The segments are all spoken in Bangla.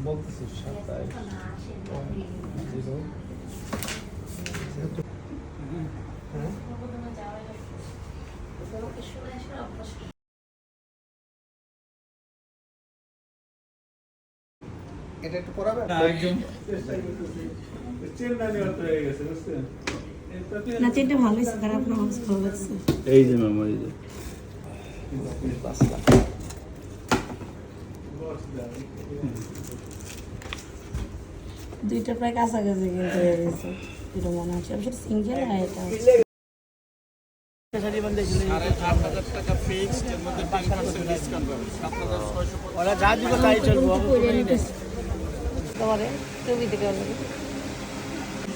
বলতেছি 27 এটা একটু পড়াবে একদম চেনটা নিয়ে হয়ে গেছে বুঝছেন না চেনটা ভালো হয়েছে খারাপ না আমার ভালো লাগছে এই যে মেমোরি যে পাঁচটা দুইটা প্রায় কাছাকাছি কিন্তু হয়ে গেছে এটা মনে হচ্ছে আমি সেটা সিঙ্গেল আর এটা ওরা যা দিবে তাই চলবো তোমারে তুমি থেকে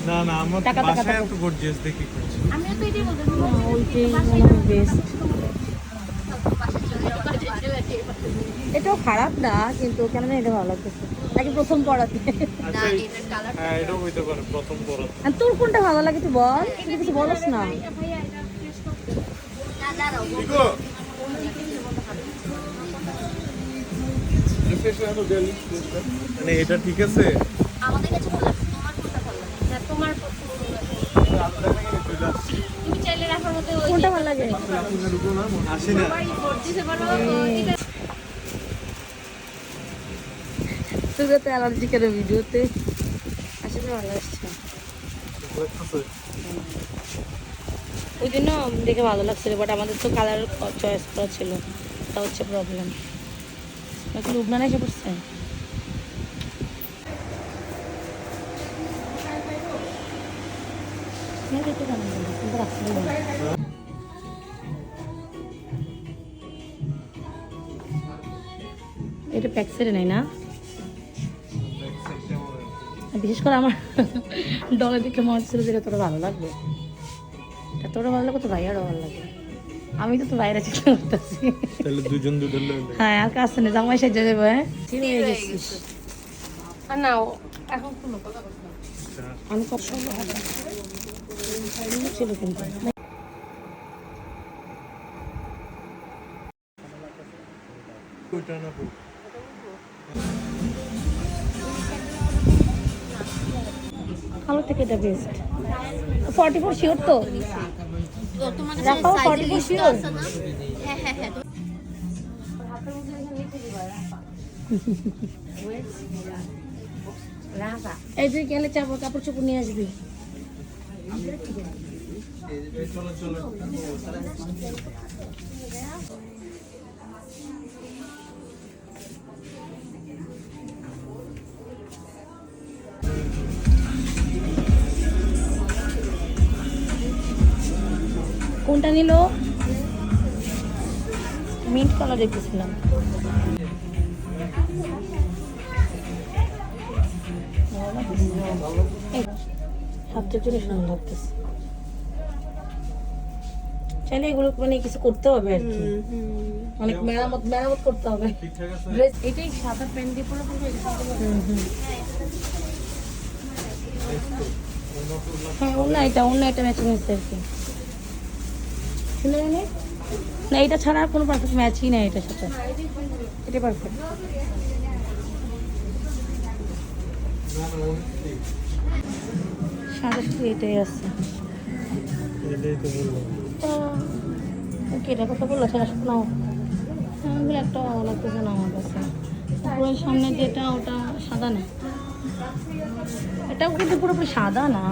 না না আমার বাসায় একটু গর্জিয়াস দেখি করছি আমিও তো এটাই বলতে ওইটাই মনে হয় বেস্ট এটাও খারাপ না কিন্তু কেন জানি এটা ভালো লাগতেছে নাকি প্রথম পড়াতে আচ্ছা হ্যাঁ এটাও হইতে পারে প্রথম পড়া আর তোর কোনটা ভালো লাগে তুই বল তুই কিছু বলস না ভাইয়া এটা ফ্রেশ করতে না দাঁড়াও ঠিকো মানে এটা ঠিক আছে আমাদের কাছে ভালো লাগছে তোমার কোনটা ভালো লাগে না তোমার তুমি চাইলে রাখার মধ্যে ওই কোনটা ভালো লাগে আসি না দিতে পারো এটা তুই তো অ্যালার্জিকের ভিডিওতে আসলে ভালো আসছে ওই জন্য দেখে ভালো লাগছিল বাট আমাদের তো কালার চয়েস করা ছিল তা হচ্ছে প্রবলেম নাকি লুবনান এসে পড়ছে এটা প্যাকসেটে নেই না বিশেষ করে আমার ডলে দেখে মনে হচ্ছিল যে তোরা ভালো লাগবে তোরা ভালো লাগবে তো ভাইয়ারও ভালো লাগবে আমি তো বাইরে চিন্তা করতেছি তাহলে দুজন দুজন হ্যাঁ আর কাছে না জামাই সেজে দেবো হ্যাঁ ঠিক হয়ে গেছিস আর না এখন কোনো আমি কত সময় ছিল কিন্তু ওইটা না ভালো থেকে এটা বেস্ট 44 শিওর তো তোমার রাখাও কাছে 44 শিওর হ্যাঁ হ্যাঁ হ্যাঁ এই তুই গেলে চাপড় কাপড় চোপড় নিয়ে আসবি কোনটা নিল মিন্ট কালার দেখতেছিলাম সবচেয়ে জন্য সুন্দর লাগতেছে চাইলে এগুলো মানে কিছু করতে হবে আর কি অনেক মেরামত করতে হবে ড্রেস এটাই সাদা প্যান্ট দিয়ে পরে পরবে হ্যাঁ অন্য এটা ম্যাচিং হচ্ছে আর কি না এটা ছাড়া আর কোনো পারফেক্ট ম্যাচই নেই এটার সাথে এটা পারফেক্ট সাদা শুধু এটাই আছে এটা কথা বললো সেটা নাও এগুলো একটা ভালো লাগতেছে না আমার কাছে পুরো সামনে যেটা ওটা সাদা না এটাও কিন্তু পুরোপুরি সাদা না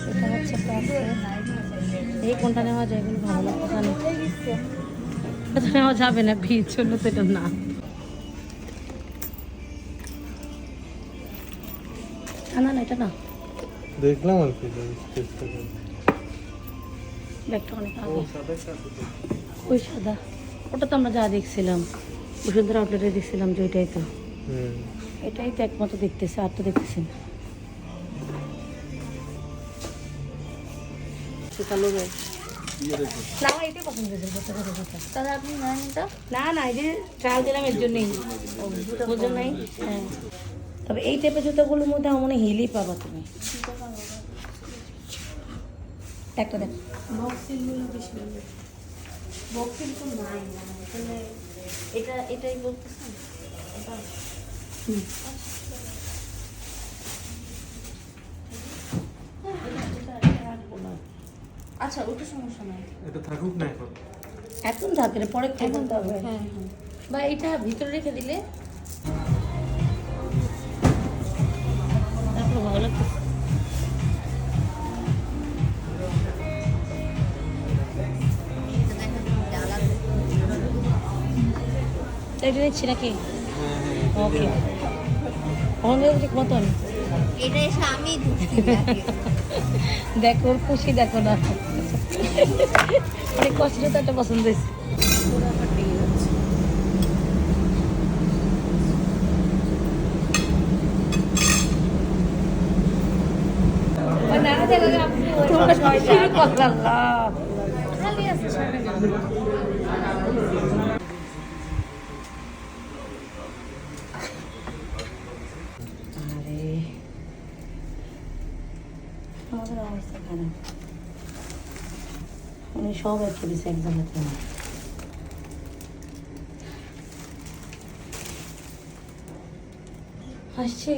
এটা হচ্ছে এই কোনটা নেওয়া যায় কিন্তু ভালো লাগছে না এটা নেওয়া যাবে না ভিড় জন্য তো এটা না না এটা না দেখলাম আর কি ব্যাগটা অনেক আগে ওই সাদা ওটা তো আমরা যা দেখছিলাম বসুন্ধরা আউটলেটে দেখছিলাম যে ওইটাই তো এটাই তো একমাত্র দেখতেছে আর তো দেখতেছি না কালো ব্যাগ ইয়ে দেখো না আমার এটাই পছন্দ হয়েছে ভেতরে জুতা। তাহলে আপনি নেন এটা। না না এই যে ট্রায়াল দিলাম এর জন্যই, বুঝো নাই? হ্যাঁ, তবে এই টাইপের জুতোগুলোর মধ্যে আমার মনে হয় হিলই পাবা তুমি। একটা দেখ, বক্সিলগুলো বেশি ভালো। বক্সিল তো নাই না, তাহলে এটাই বলতেছেন। এটা হুম। আচ্ছা, ওটা সমস্যা নাই। এটা থাকুক না এখন। এখন থাকে রে, পরে এখন হবে। হ্যাঁ হ্যাঁ, বা এটা ভিতরে রেখে দিলে তারপরে ভালো লাগছে। এটা নিচ্ছি নাকি? ওকে, আমাদের ঠিক মতন। এটা এসে আমি দেখো ওর খুশি দেখো না, অনেক কষ্ট তো একটা পছন্দ হয়েছে। তোমরা শুরু করলাম না। খালি আছে সামনে। আরে আমাদের অবস্থা খারাপ, মানে সব একটু দিচ্ছে এক জায়গাতে। হাসছি